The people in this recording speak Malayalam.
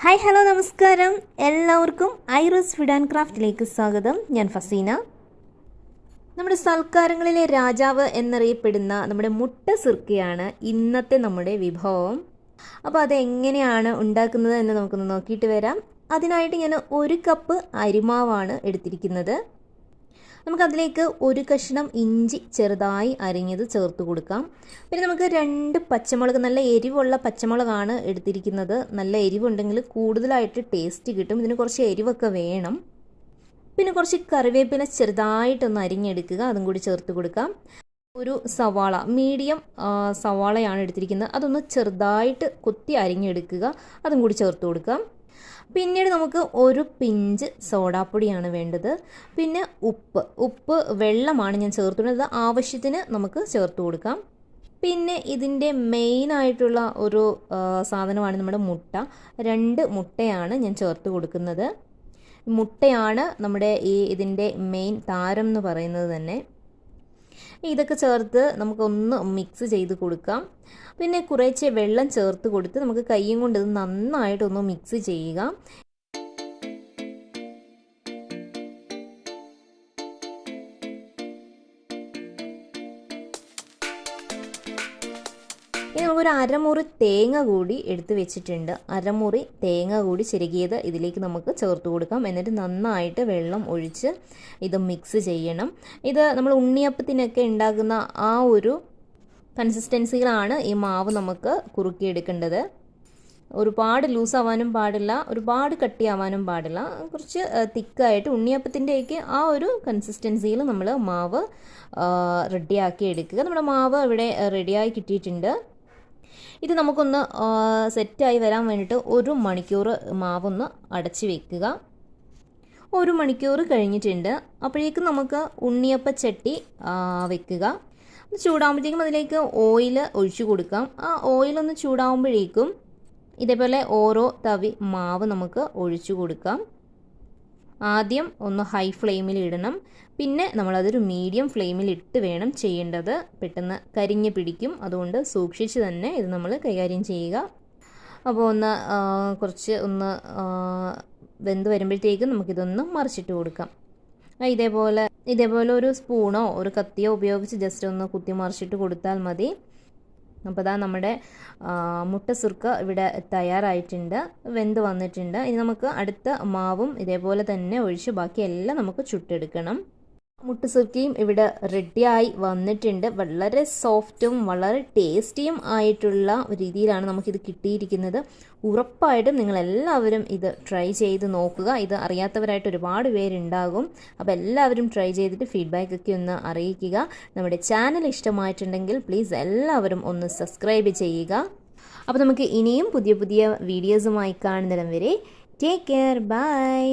ഹായ് ഹലോ നമസ്കാരം. എല്ലാവർക്കും ഐറൂസ് ഫുഡ് ആൻഡ് ക്രാഫ്റ്റിലേക്ക് സ്വാഗതം. ഞാൻ ഫസീന. നമ്മുടെ സൽക്കാരങ്ങളിലെ രാജാവ് എന്നറിയപ്പെടുന്ന നമ്മുടെ മുട്ടസുർക്കയാണ് ഇന്നത്തെ നമ്മുടെ വിഭവം. അപ്പോൾ അതെങ്ങനെയാണ് ഉണ്ടാക്കുന്നത് എന്ന് നമുക്കൊന്ന് നോക്കിയിട്ട് വരാം. അതിനായിട്ട് ഞാൻ 1 കപ്പ് അരിമാവാണ് എടുത്തിരിക്കുന്നത്. നമുക്കതിലേക്ക് 1 കഷ്ണം ഇഞ്ചി ചെറുതായി അരിഞ്ഞത് ചേർത്ത് കൊടുക്കാം. പിന്നെ നമുക്ക് 2 പച്ചമുളക്, നല്ല എരിവുള്ള പച്ചമുളകാണ് എടുത്തിരിക്കുന്നത്. നല്ല എരിവുണ്ടെങ്കിൽ കൂടുതലായിട്ട് ടേസ്റ്റ് കിട്ടും. ഇതിന് കുറച്ച് എരിവൊക്കെ വേണം. പിന്നെ കുറച്ച് കറിവേപ്പില ചെറുതായിട്ടൊന്ന് അരിഞ്ഞെടുക്കുക, അതും കൂടി ചേർത്ത് കൊടുക്കാം. ഒരു സവാള, മീഡിയം സവാളയാണ് എടുത്തിരിക്കുന്നത്. അതൊന്ന് ചെറുതായിട്ട് കൊത്തി അരിഞ്ഞെടുക്കുക, അതും കൂടി ചേർത്ത് കൊടുക്കാം. പിന്നീട് നമുക്ക് 1 പിഞ്ച് സോഡാപ്പൊടിയാണ് വേണ്ടത്. പിന്നെ ഉപ്പ് വെള്ളമാണ് ഞാൻ ചേർത്തുള്ളത്. ആവശ്യത്തിന് നമുക്ക് ചേർത്ത് കൊടുക്കാം. പിന്നെ ഇതിൻ്റെ മെയിനായിട്ടുള്ള ഒരു സാധനമാണ് നമ്മുടെ മുട്ട. 2 മുട്ടയാണ് ഞാൻ ചേർത്ത് കൊടുക്കുന്നത്. മുട്ടയാണ് നമ്മുടെ ഇതിൻ്റെ മെയിൻ താരം എന്ന് പറയുന്നത് തന്നെ. ഇതൊക്കെ ചേർത്ത് നമുക്കൊന്ന് മിക്സ് ചെയ്ത് കൊടുക്കാം. പിന്നെ കുറേശ്ശെ വെള്ളം ചേർത്ത് കൊടുത്ത് നമുക്ക് കൈയും കൊണ്ട് ഇത് നന്നായിട്ടൊന്ന് മിക്സ് ചെയ്യുക. ഇനി നമുക്കൊരു അരമുറി തേങ്ങ കൂടി എടുത്ത് വെച്ചിട്ടുണ്ട്. അരമുറി തേങ്ങ കൂടി ചിരകിയത് ഇതിലേക്ക് നമുക്ക് ചേർത്ത് കൊടുക്കാം. എന്നിട്ട് നന്നായിട്ട് വെള്ളം ഒഴിച്ച് ഇത് മിക്സ് ചെയ്യണം. ഇത് നമ്മൾ ഉണ്ണിയപ്പത്തിനൊക്കെ ഉണ്ടാക്കുന്ന ആ ഒരു കൺസിസ്റ്റൻസിയിലാണ് ഈ മാവ് നമുക്ക് കുറുക്കിയെടുക്കേണ്ടത്. ഒരുപാട് ലൂസാവാനും പാടില്ല, ഒരുപാട് കട്ടിയാവാനും പാടില്ല. കുറച്ച് തിക്കായിട്ട് ഉണ്ണിയപ്പത്തിൻ്റെയൊക്കെ ആ ഒരു കൺസിസ്റ്റൻസിയിൽ നമ്മൾ മാവ് റെഡിയാക്കി എടുക്കുക. നമ്മുടെ മാവ് ഇവിടെ റെഡിയായി കിട്ടിയിട്ടുണ്ട്. ഇത് നമുക്കൊന്ന് സെറ്റായി വരാൻ വേണ്ടിയിട്ട് 1 മണിക്കൂർ മാവൊന്ന് അടച്ച് വെക്കുക. 1 മണിക്കൂർ കഴിഞ്ഞിട്ടുണ്ട്. അപ്പോഴേക്കും നമുക്ക് ഉണ്ണിയപ്പച്ചട്ടി വെക്കുക. ചൂടാകുമ്പോഴത്തേക്കും അതിലേക്ക് ഓയിൽ ഒഴിച്ചു കൊടുക്കാം. ആ ഓയിലൊന്ന് ചൂടാകുമ്പോഴേക്കും ഇതേപോലെ ഓരോ തവി മാവ് നമുക്ക് ഒഴിച്ചു കൊടുക്കാം. ആദ്യം ഒന്ന് ഹൈ ഫ്ലെയിമിൽ ഇടണം. പിന്നെ നമ്മളതൊരു മീഡിയം ഫ്ലെയിമിൽ ഇട്ട് വേണം ചെയ്യേണ്ടത്. പെട്ടെന്ന് കരിഞ്ഞ് പിടിക്കും. അതുകൊണ്ട് സൂക്ഷിച്ച് തന്നെ ഇത് നമ്മൾ കൈകാര്യം ചെയ്യുക. അപ്പോൾ കുറച്ച് വെന്ത് വരുമ്പോഴത്തേക്കും നമുക്കിതൊന്ന് മറിച്ചിട്ട് കൊടുക്കാം. ഇതേപോലെ ഒരു സ്പൂണോ ഒരു കത്തിയോ ഉപയോഗിച്ച് ജസ്റ്റ് ഒന്ന് കുത്തി മറിച്ചിട്ട് കൊടുത്താൽ മതി. അപ്പോൾ അതാ നമ്മുടെ മുട്ടസുർക്ക ഇവിടെ തയ്യാറായിട്ടുണ്ട്, വെന്ത് വന്നിട്ടുണ്ട്. ഇനി നമുക്ക് അടുത്ത മാവും ഇതേപോലെ തന്നെ ഒഴിച്ച് ബാക്കിയെല്ലാം നമുക്ക് ചുട്ടെടുക്കണം. മുട്ടസുർക്കയും ഇവിടെ റെഡിയായി വന്നിട്ടുണ്ട്. വളരെ സോഫ്റ്റും വളരെ ടേസ്റ്റിയും ആയിട്ടുള്ള രീതിയിലാണ് നമുക്കിത് കിട്ടിയിരിക്കുന്നത്. ഉറപ്പായിട്ടും നിങ്ങളെല്ലാവരും ഇത് ട്രൈ ചെയ്ത് നോക്കുക. ഇത് അറിയാത്തവരായിട്ട് ഒരുപാട് പേരുണ്ടാകും. അപ്പോൾ എല്ലാവരും ട്രൈ ചെയ്തിട്ട് ഫീഡ്ബാക്കൊക്കെ ഒന്ന് അറിയിക്കുക. നമ്മുടെ ചാനൽ ഇഷ്ടമായിട്ടുണ്ടെങ്കിൽ പ്ലീസ് എല്ലാവരും ഒന്ന് സബ്സ്ക്രൈബ് ചെയ്യുക. അപ്പോൾ നമുക്ക് ഇനിയും പുതിയ വീഡിയോസുമായി കാണുന്നിടം വരെ ടേക്ക് കെയർ, ബൈ.